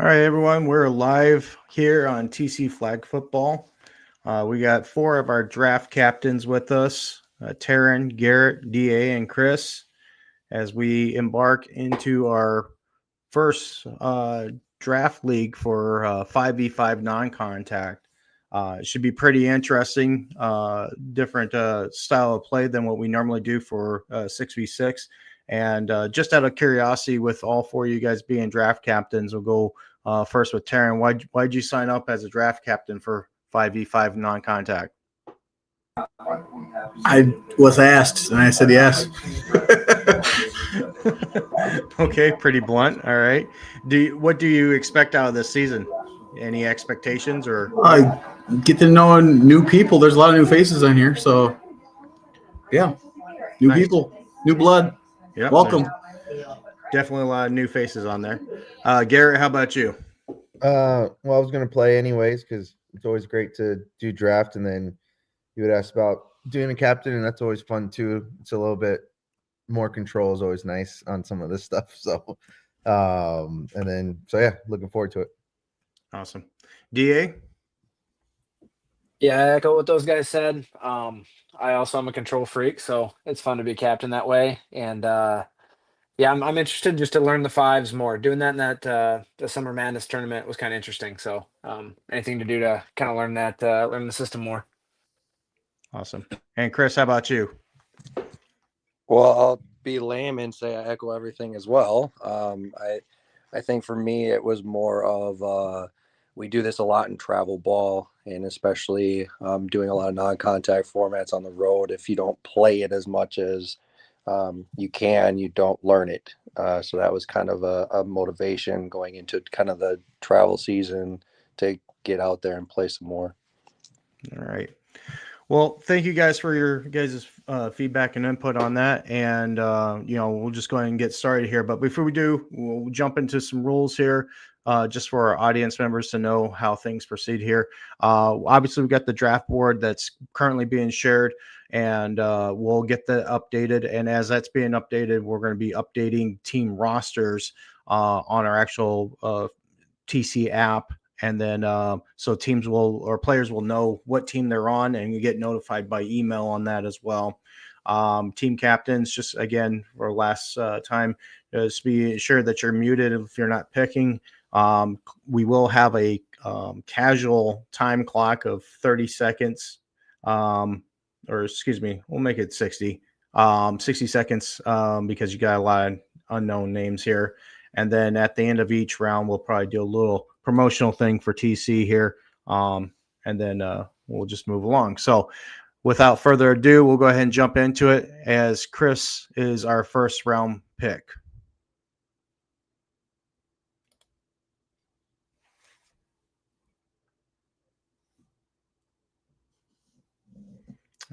All right, everyone, we're live here on TC Flag Football. We got four of our draft captains with us, Taryn, Garrett, DA, and Chris, as we embark into our first draft league for 5v5 non-contact. It should be pretty interesting, different style of play than what we normally do for 6v6. And just out of curiosity, with all four of you guys being draft captains, we'll go first with Taryn. Why'd you sign up as a draft captain for 5v5 non-contact? I was asked, and I said yes. Okay, pretty blunt. All right. What do you expect out of this season? Any expectations or? Get to know new people. There's a lot of new faces on here, so yeah, new people, new blood. Yep, Welcome. Definitely a lot of new faces on there. Garrett, how about you? Well, I was going to play anyways because it's always great to do draft, and then you would ask about doing a captain, and that's always fun too. It's a little bit more control is always nice on some of this stuff. So, yeah, looking forward to it. Awesome. DA? Yeah, I echo what those guys said. I also am a control freak, so it's fun to be a captain that way. And yeah, I'm interested just to learn the fives more. Doing that in that the Summer Madness tournament was kind of interesting. So anything to do to kind of learn that, learn the system more. Awesome. And Chris, how about you? Well, I'll be lame and say I echo everything as well. I think for me it was more of we do this a lot in travel ball, and especially doing a lot of non-contact formats on the road. If you don't play it as much as you can, you don't learn it. So that was kind of a motivation going into kind of the travel season to get out there and play some more. All right. Well, thank you guys for your guys' feedback and input on that. And, we'll just go ahead and get started here. But before we do, we'll jump into some rules here just for our audience members to know how things proceed here. Obviously, we've got the draft board that's currently being shared, and we'll get that updated. And as that's being updated, we're going to be updating team rosters on our actual TC app. And then so teams or players will know what team they're on, and you get notified by email on that as well. Team captains, just again, for last time, just be sure that you're muted if you're not picking. We will have a casual time clock of 30 seconds, or excuse me, we'll make it 60 seconds because you got a lot of unknown names here. And then at the end of each round, we'll probably do a little promotional thing for TC here. And then we'll just move along. So without further ado, we'll go ahead and jump into it as Chris is our first round pick.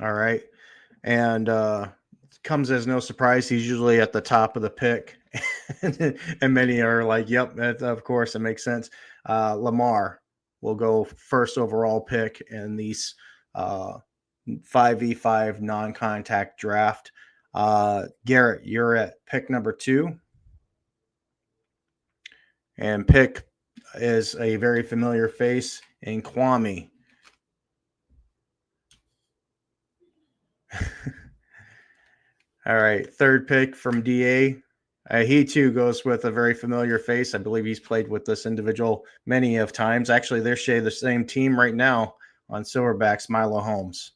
All right. And comes as no surprise. He's usually at the top of the pick. And many are like, yep, of course, it makes sense. Lamar will go first overall pick in these 5v5 non-contact draft. Garrett, you're at pick number 2. And pick is a very familiar face in Kwame. All right, third pick from DA. He too goes with a very familiar face. I believe he's played with this individual many of times. Actually, they're sharing the same team right now on Silverbacks, Milo Holmes.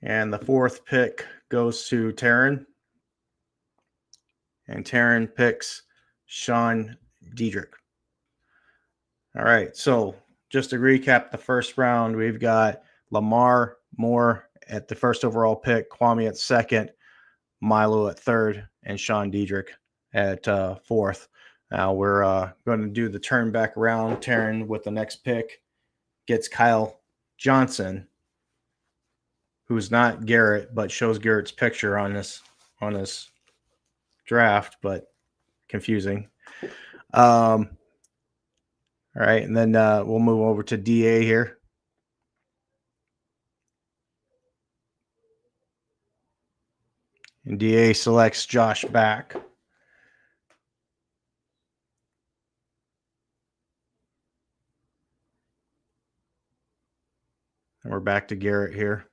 And the fourth pick goes to Taryn. And Taryn picks Sean Diedrich. All right, so just to recap the first round, we've got Lamar Moore at the first overall pick, Kwame at second, Milo at third, and Sean Diedrich at fourth. Now we're going to do the turn back around. Taryn with the next pick gets Kyle Johnson, who's not Garrett, but shows Garrett's picture on his draft, but confusing. All right, and then we'll move over to DA here. And DA selects Josh back. And we're back to Garrett here.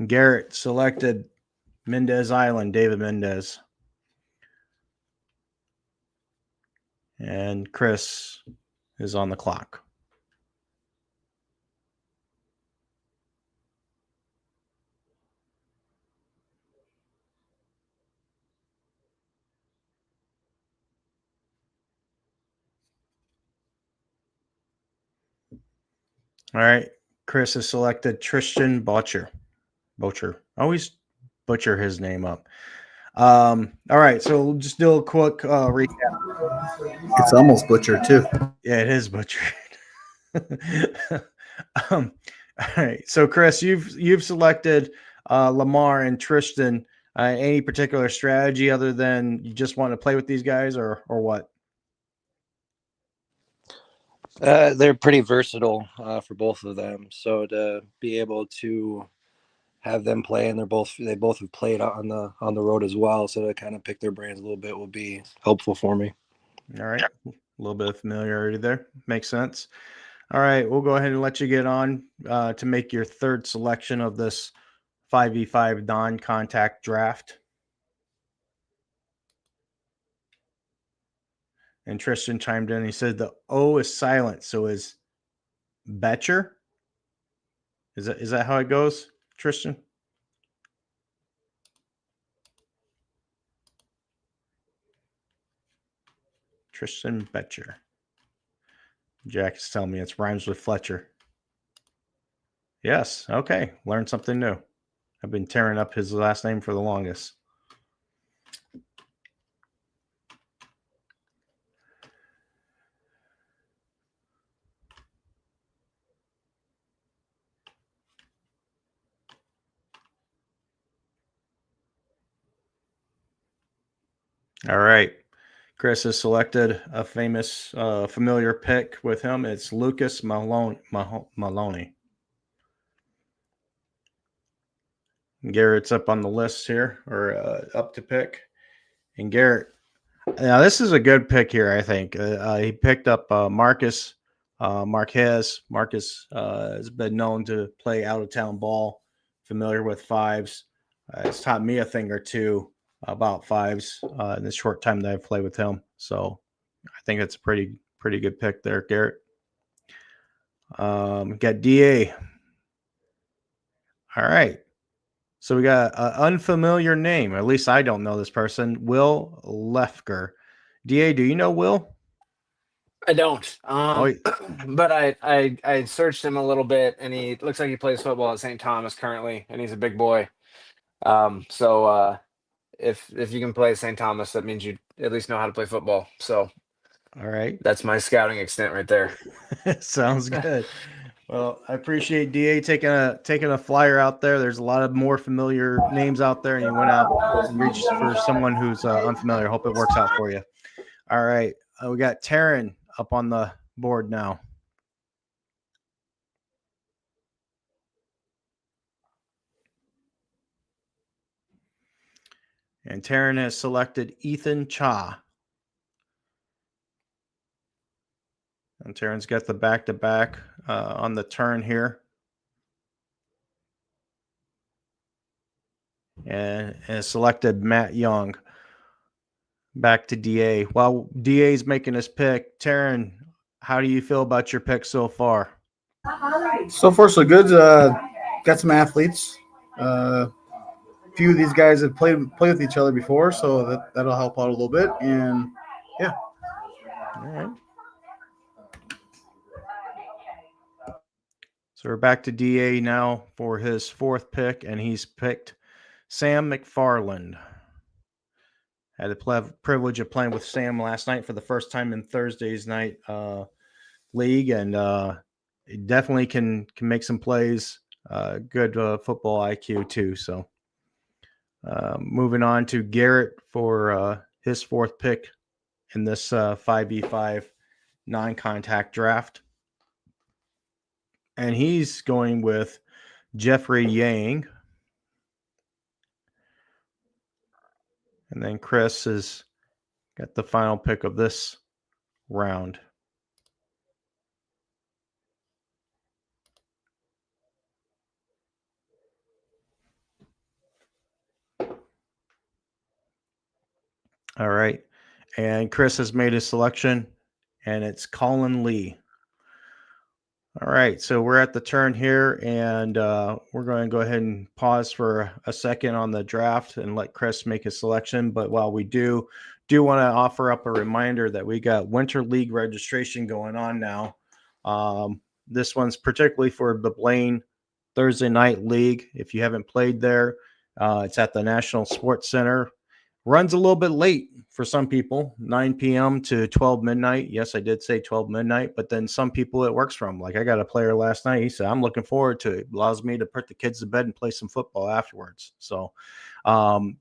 Garrett selected Mendez Island, David Mendez. And Chris is on the clock. All right. Chris has selected Tristan Butcher. Always butcher his name up. All right. So we'll just do a quick recap. It's almost butchered too. Yeah, it is butchered. All right. So Chris, you've selected Lamar and Tristan. Any particular strategy other than you just want to play with these guys, or what? They're pretty versatile for both of them. So to be able to have them play, and they both have played on the road as well. So to kind of pick their brains a little bit will be helpful for me. All right. A little bit of familiarity there. Makes sense. All right. We'll go ahead and let you get on to make your third selection of this 5v5 non-contact draft. And Tristan chimed in. He said the O is silent. So is Betcher? Is that how it goes, Tristan? Tristan Betcher. Jack is telling me it's rhymes with Fletcher. Yes. Okay. Learned something new. I've been tearing up his last name for the longest. All right. Chris has selected a famous, familiar pick with him. It's Lucas Maloney. Garrett's up on the list here, or up to pick. And Garrett, now this is a good pick here, I think. He picked up Marcus Marquez. Marcus has been known to play out-of-town ball, familiar with fives. It's taught me a thing or two about fives in the short time that I've played with him. So I think it's a pretty good pick there, Garrett. Got DA. All right. So we got an unfamiliar name. At least I don't know this person. Will Lefker. DA, do you know Will? I don't. Oh, But I searched him a little bit, and he looks like he plays football at St. Thomas currently, and he's a big boy. So if you can play at St. Thomas, that means you at least know how to play football. So all right. that's my scouting extent right there. Sounds good. Well, I appreciate DA taking a flyer out there. There's a lot of more familiar names out there, and you went out and reached for someone who's unfamiliar. Hope it works out for you. All right. We got Taryn up on the board now. And Taryn has selected Ethan Cha. And Taryn's got the back-to-back on the turn here. And has selected Matt Young. Back to DA. While DA's making his pick, Taryn, how do you feel about your pick so far? So far, so good. Got some athletes. Few of these guys have played with each other before, so that'll help out a little bit. And yeah. All right. So we're back to DA now for his fourth pick, and he's picked Sam McFarland. Had the privilege of playing with Sam last night for the first time in Thursday's night league, and he definitely can make some plays. Good football IQ too. So moving on to Garrett for his fourth pick in this 5v5 non-contact draft. And he's going with Jeffrey Yang. And then Chris has got the final pick of this round. All right. And Chris has made his selection, and it's Colin Lee. All right. So we're at the turn here, and we're going to go ahead and pause for a second on the draft and let Chris make his selection. But while we do want to offer up a reminder that we got Winter League registration going on now. This one's particularly for the Blaine Thursday Night League. If you haven't played there, it's at the National Sports Center. Runs a little bit late for some people, 9 p.m. to 12 midnight. Yes, I did say 12 midnight, but then some people it works from. Like I got a player last night. He said, I'm looking forward to it. It allows me to put the kids to bed and play some football afterwards. So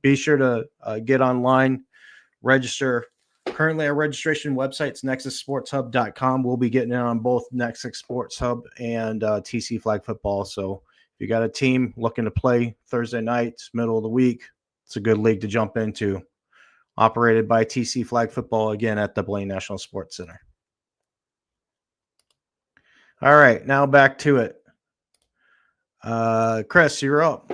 be sure to get online, register. Currently, our registration website's nexussportshub.com. We'll be getting it on both Nexus Sports Hub and TC Flag Football. So if you got a team looking to play Thursday nights, middle of the week, it's a good league to jump into. Operated by TC Flag Football, again, at the Blaine National Sports Center. All right, now back to it. Chris, you're up.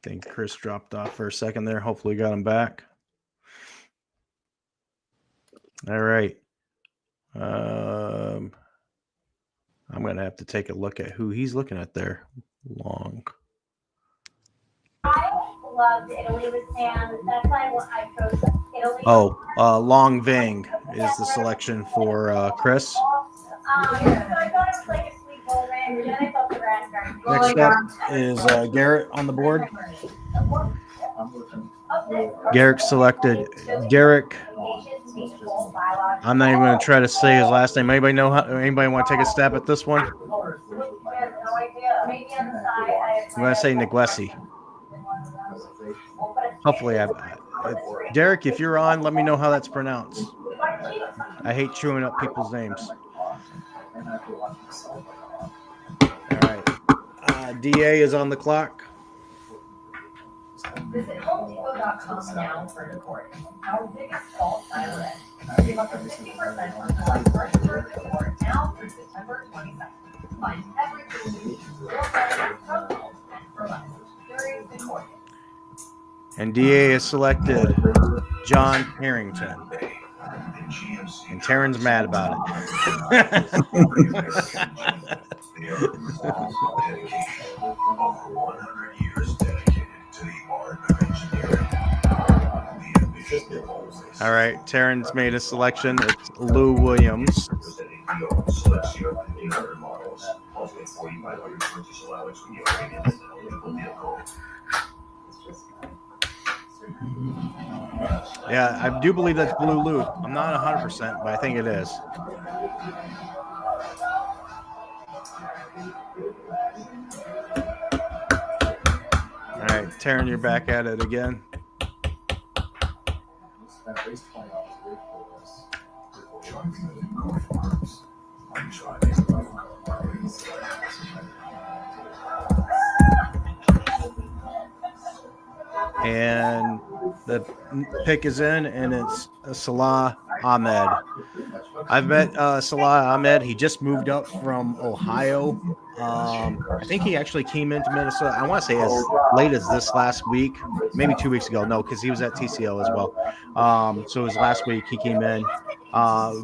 I think Chris dropped off for a second there. Hopefully got him back. All right. I'm going to have to take a look at who he's looking at there. Long. I loved Italy with Sam. That's why I chose Italy. Oh, Long Vang is the selection for Chris. So I thought it was like a sweet bowl ranch, and then I thought the raspberry. Next up is Garrett on the board. Garrett selected Derek. I'm not even going to try to say his last name. Anybody know? Anybody want to take a stab at this one? I'm going to say Neglesi. Hopefully, Derek, if you're on, let me know how that's pronounced. I hate chewing up people's names. All right. DA is on the clock. Visit HomeDepot.com now for report. Our biggest fall sale event. Save up to 50% on select furniture decor now through September 22nd. Find everything you need for your home, from home, and for us during the course. And DA has selected John Harrington. And Taryn's mad about it. All right, Taryn's made a selection. It's Lou Williams. Yeah, I do believe that's Blue Lou. I'm not 100%, but I think it is. All right, Taryn, you're back at it again. And the pick is in, and it's Salah Ahmed. I've met Salah Ahmed. He just moved up from Ohio. I think he actually came into Minnesota, I want to say as late as this last week, maybe 2 weeks ago. No, because he was at TCL as well. So it was last week he came in.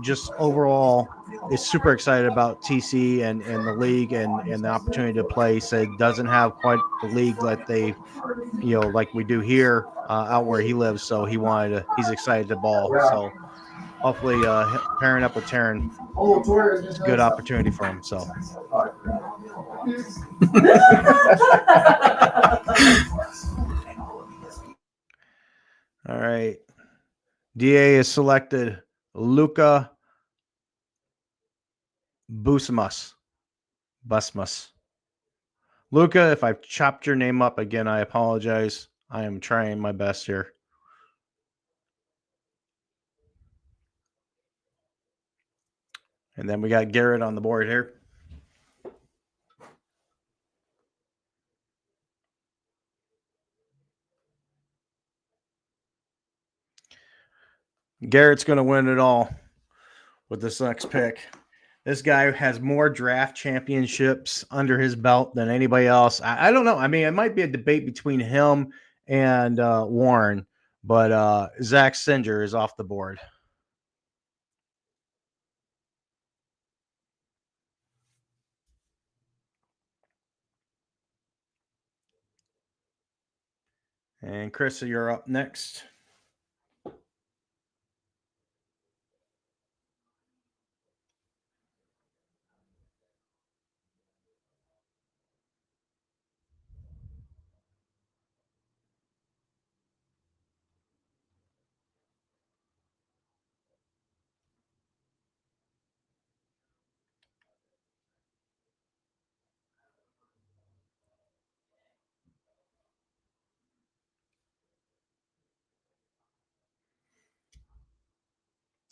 Just overall is super excited about TC and the league and the opportunity to play. He said doesn't have quite the league like they, like we do here out where he lives. So he's excited to ball. So hopefully pairing up with Taryn is a good opportunity for him. So. All right. DA is selected Luca Busmas. Luca, if I've chopped your name up again, I apologize. I am trying my best here. And then we got Garrett on the board here. Garrett's going to win it all with this next pick. This guy has more draft championships under his belt than anybody else. I don't know. I mean, it might be a debate between him and Warren, but Zach Singer is off the board. And Chris, you're up next.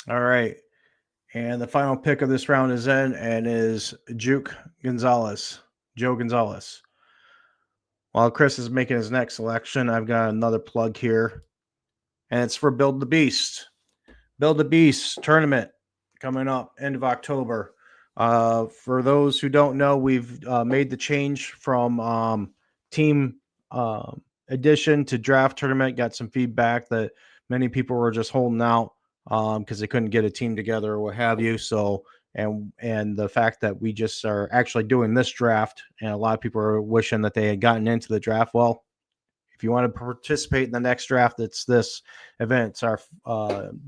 All right. And the final pick of this round is in and is Joe Gonzalez. While Chris is making his next selection, I've got another plug here, and it's for Build the Beast. Build the Beast tournament coming up end of October. For those who don't know, we've made the change from team edition to draft tournament. Got some feedback that many people were just holding out because they couldn't get a team together or what have you. So, and the fact that we just are actually doing this draft, and a lot of people are wishing that they had gotten into the draft. Well, if you want to participate in the next draft, it's this event. It's our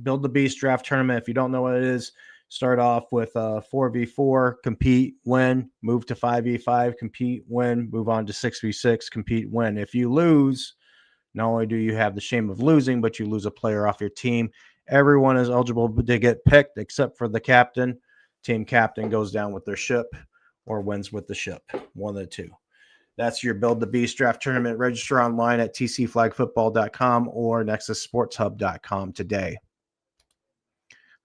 Build the Beast draft tournament. If you don't know what it is, start off with 4v4, compete, win, move to 5v5, compete, win, move on to 6v6, compete, win. If you lose, not only do you have the shame of losing, but you lose a player off your team. Everyone is eligible to get picked except for the captain. Team captain goes down with their ship or wins with the ship. One of the two. That's your Build the Beast draft tournament. Register online at tcflagfootball.com or nexussportshub.com today.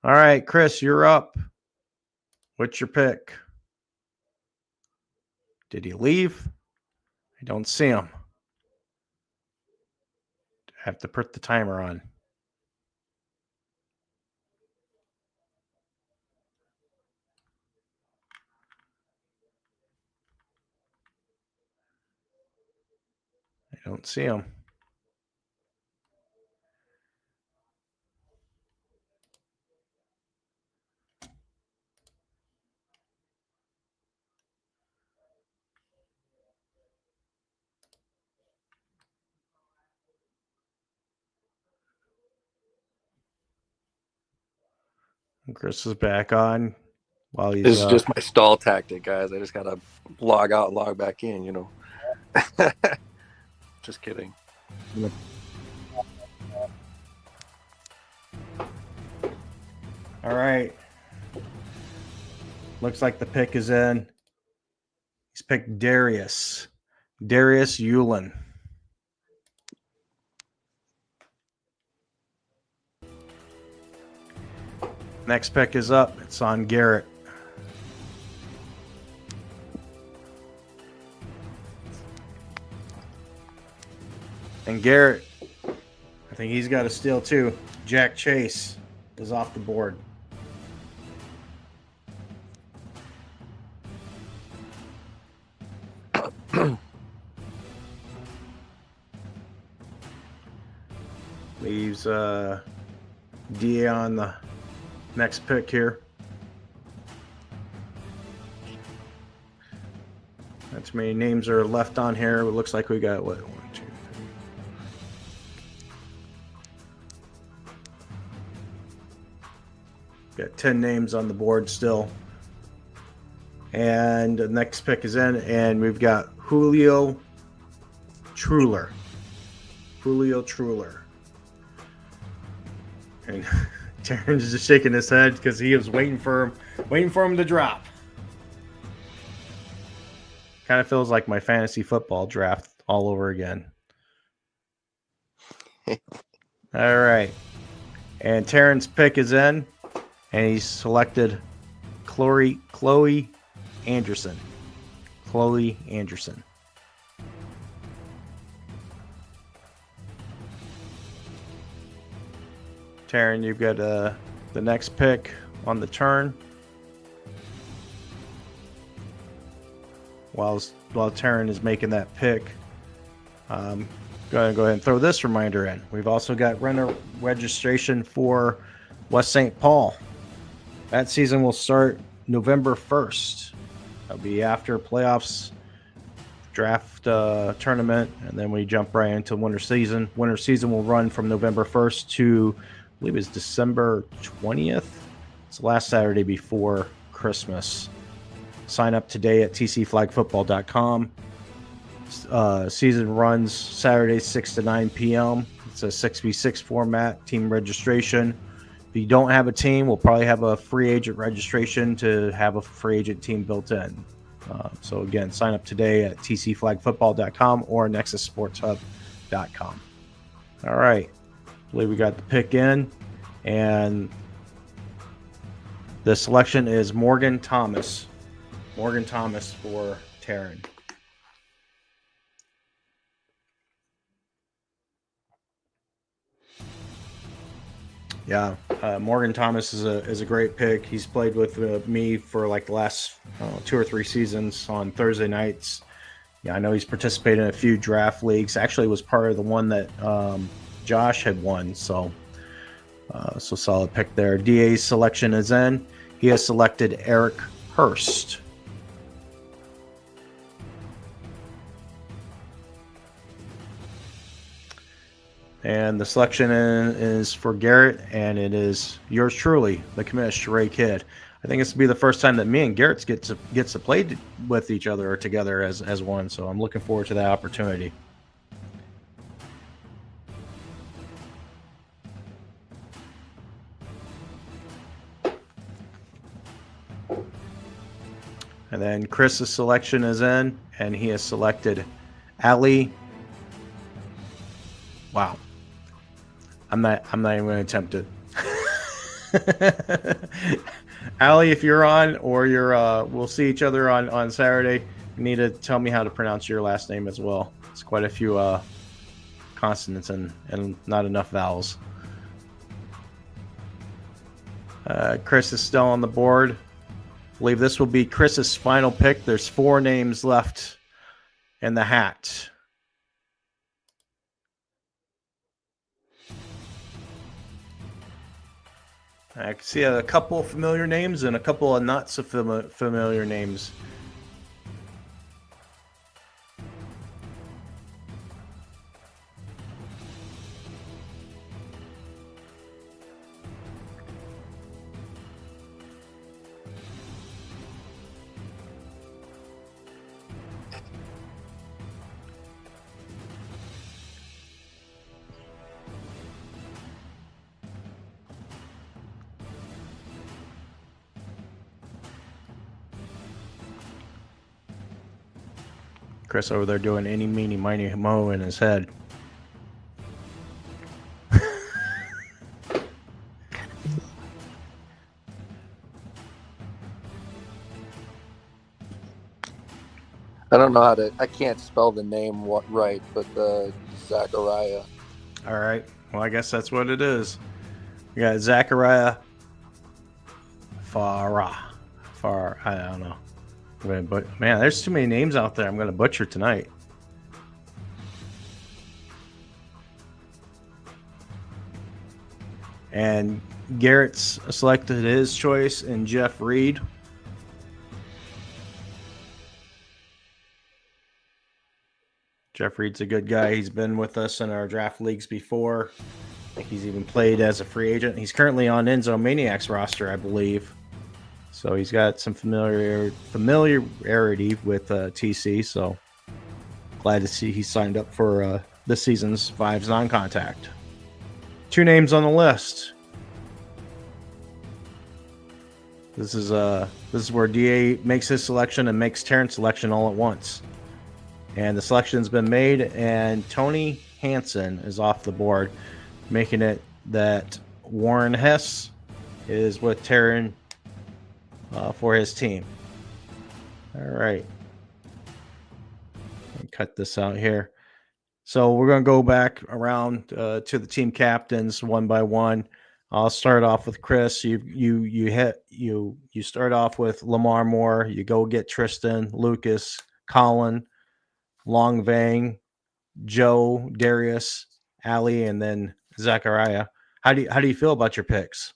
All right, Chris, you're up. What's your pick? Did he leave? I don't see him. I have to put the timer on. I don't see him. Chris is back on while he's. This is just my stall tactic, guys. I just gotta log out and log back in, you know. Just kidding. All right. Looks like the pick is in. He's picked Darius Yulin. Next pick is up. It's on Garrett. And Garrett, I think he's got a steal too. Jack Chase is off the board. Leaves DA on the next pick here. That's many names are left on here. It looks like we got what? 1, 2, 3. Got 10 names on the board still. And the next pick is in, and we've got Julio Truller. And Terran's just shaking his head because he was waiting for him to drop. Kind of feels like my fantasy football draft all over again. All right. And Terran's pick is in, and he's selected Chloe Anderson. Chloe Anderson. Terran, you've got the next pick on the turn. While Terran is making that pick, I'm going to go ahead and throw this reminder in. We've also got renter registration for West St. Paul. That season will start November 1st. That'll be after playoffs, draft tournament, and then we jump right into winter season. Winter season will run from November 1st to, I believe it's December 20th. It's the last Saturday before Christmas. Sign up today at tcflagfootball.com. Season runs Saturday 6 to 9 p.m. It's a 6v6 format, team registration. If you don't have a team, we'll probably have a free agent registration to have a free agent team built in. So again, sign up today at tcflagfootball.com or nexussportshub.com. All right. I believe we got the pick in, and the selection is Morgan Thomas. Morgan Thomas for Terran. Yeah, Morgan Thomas is a great pick. He's played with me for like the last 2 or 3 seasons on Thursday nights. Yeah, I know he's participated in a few draft leagues. Actually, was part of the one that Josh had won. So solid pick there. DA's selection is in. He has selected Eric Hurst. And the selection is for Garrett, and it is yours truly, the commish, Ray Kidd. I think this will be the first time that me and Garrett gets to play with each other or together as one. So I'm looking forward to that opportunity. And then Chris's selection is in, and he has selected Ali. Wow. I'm not even going to attempt it. Allie, if you're on or we'll see each other on Saturday. You need to tell me how to pronounce your last name as well. It's quite a few consonants and not enough vowels. Chris is still on the board. I believe this will be Chris's final pick. There's 4 names left in the hat. I can see a couple of familiar names and a couple of not so familiar names. Chris over there doing any, meeny, miny, mo in his head. I don't know I can't spell the name right, but Zachariah. All right. Well, I guess that's what it is. We got Zachariah I don't know. But man, there's too many names out there I'm going to butcher tonight. And Garrett's selected his choice in Jeff Reed. Jeff Reed's a good guy. He's been with us in our draft leagues before. I think he's even played as a free agent. He's currently on Enzo Maniac's roster, I believe. So he's got some familiarity with TC. So glad to see he signed up for this season's Fives non-contact. 2 names on the list. This is where DA makes his selection and makes Terrence's selection all at once. And the selection's been made, and Tony Hansen is off the board, making it that Warren Hess is with Terran for his team. All right. Cut this out here. So we're going to go back around to the team captains one by one. I'll start off with Chris. You start off with Lamar Moore. You go get Tristan, Lucas, Colin, Long Vang, Joe, Darius, Ali, and then Zachariah. How do you feel about your picks?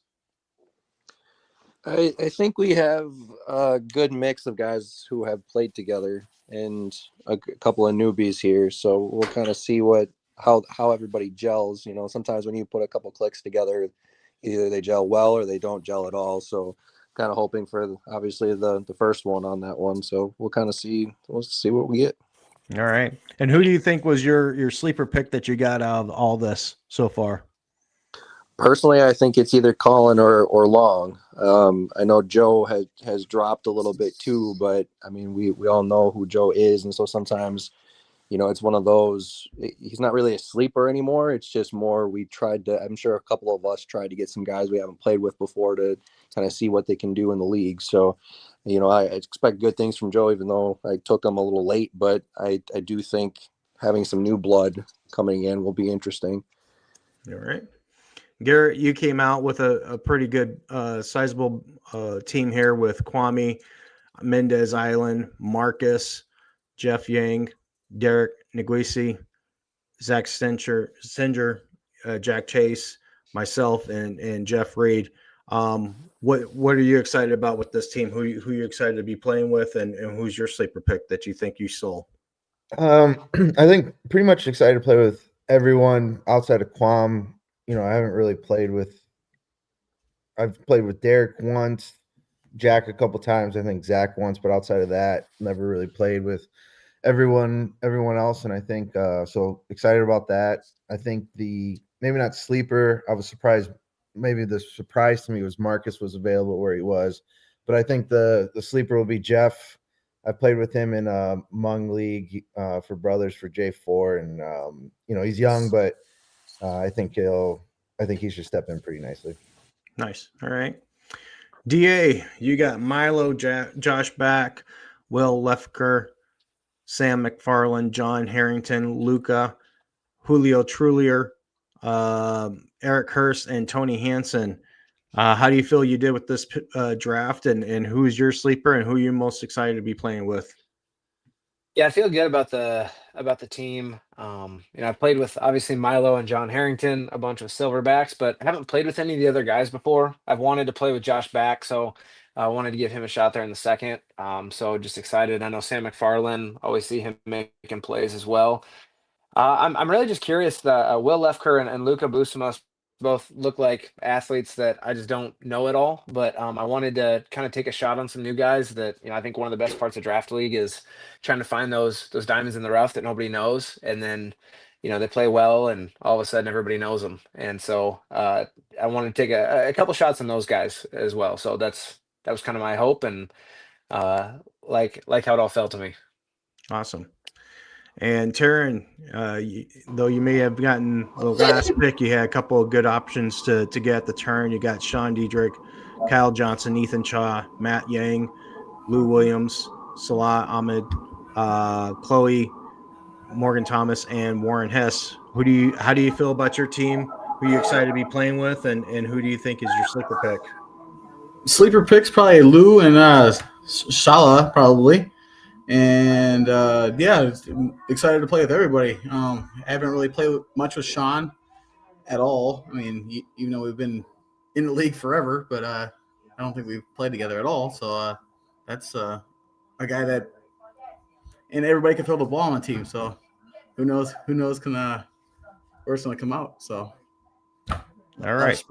I think we have a good mix of guys who have played together and a couple of newbies here. So we'll kind of see how everybody gels. You know, sometimes when you put a couple clicks together, either they gel well or they don't gel at all. So kind of hoping for obviously the first one on that one. So we'll kind of see what we get. All right. And who do you think was your sleeper pick that you got out of all this so far? Personally, I think it's either Colin or Long. I know Joe has dropped a little bit too, but I mean, we all know who Joe is. And so sometimes, you know, it's one of those, he's not really a sleeper anymore. It's just more, I'm sure a couple of us tried to get some guys we haven't played with before to kind of see what they can do in the league. So, you know, I expect good things from Joe, even though I took him a little late, but I do think having some new blood coming in will be interesting. All right. Garrett, you came out with a pretty good, sizable team here with Kwame, Mendez Island, Marcus, Jeff Yang, Derek Neguisi, Zach Singer, Jack Chase, myself, and Jeff Reed. What are you excited about with this team? Who you excited to be playing with, and who's your sleeper pick that you think you stole? I think pretty much excited to play with everyone outside of Quam. You know, I haven't really played with. I've played with Derek once, Jack a couple times. I think Zach once, but outside of that, never really played with everyone else. And I think so excited about that. I think maybe not sleeper. I was surprised. Maybe the surprise to me was Marcus was available where he was, but I think the sleeper will be Jeff. I played with him in a Hmong league for brothers for J4, and you know, he's young, but I think he should step in pretty nicely. Nice. All right. DA, you got Milo, Josh Back, Will Lefker, Sam McFarland, John Harrington, Luca, Julio Trulier, Eric Hurst, and Tony Hansen. How do you feel you did with this draft, and who's your sleeper, and who are you most excited to be playing with? Yeah, I feel good about the team. You know, I played with obviously Milo and John Harrington, a bunch of Silverbacks, but I haven't played with any of the other guys before. I've wanted to play with Josh Back, so I wanted to give him a shot there in the second. So just excited. I know Sam McFarland, always see him making plays as well. I'm really just curious that Will Lefker and Luca Busamos both look like athletes that I just don't know at all. But I wanted to kind of take a shot on some new guys that, you know, I think one of the best parts of draft league is trying to find those diamonds in the rough that nobody knows, and then, you know, they play well, and all of a sudden everybody knows them. And so I wanted to take a couple shots on those guys as well. So that was kind of my hope, and like how it all felt to me. Awesome. And Taryn, though you may have gotten the last pick, you had a couple of good options to get the turn. You got Sean Diedrich, Kyle Johnson, Ethan Chaw, Matt Yang, Lou Williams, Salah Ahmed, Chloe, Morgan Thomas, and Warren Hess. How do you feel about your team? Who are you excited to be playing with, and who do you think is your sleeper pick? Sleeper picks probably Lou and Shala probably. And yeah, excited to play with everybody. I haven't really played much with Sean at all. I mean, even though we've been in the league forever, but I don't think we've played together at all. So that's a guy that, and everybody can throw the ball on the team. So who knows where's going to come out. So all right.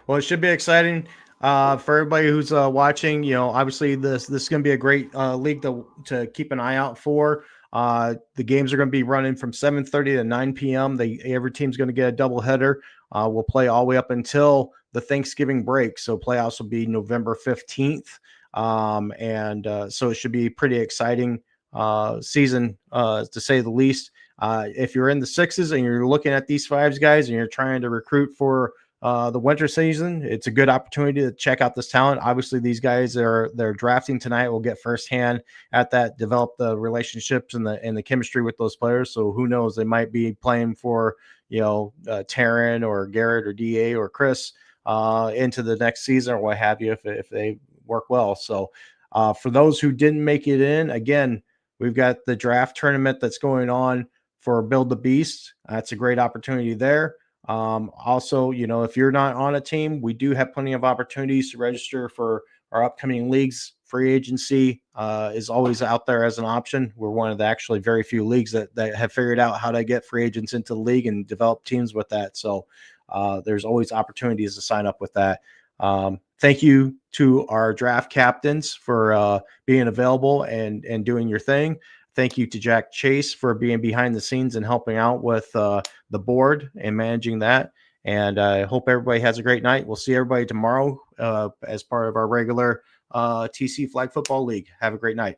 Well, it should be exciting for everybody who's watching. You know, obviously this is going to be a great league to keep an eye out for. The games are going to be running from 7:30 to 9 p.m. Every team's going to get a doubleheader We'll play all the way up until the Thanksgiving break. So playoffs will be November 15th. So it should be pretty exciting season, to say the least. If you're in the sixes and you're looking at these fives guys and you're trying to recruit for the winter season, it's a good opportunity to check out this talent. Obviously, these guys they're drafting tonight. We'll get firsthand at that, develop the relationships and the chemistry with those players. So who knows, they might be playing for Taryn or Garrett or Da or Chris into the next season or what have you if they work well. So for those who didn't make it in, again, we've got the draft tournament that's going on for Build the Beast. That's a great opportunity there. Also, if you're not on a team, we do have plenty of opportunities to register for our upcoming leagues. Free agency is always out there as an option. We're one of the actually very few leagues that have figured out how to get free agents into the league and develop teams with that. So there's always opportunities to sign up with that. Thank you to our draft captains for being available and doing your thing. Thank you to Jack Chase for being behind the scenes and helping out with the board and managing that. And I hope everybody has a great night. We'll see everybody tomorrow as part of our regular TC Flag Football League. Have a great night.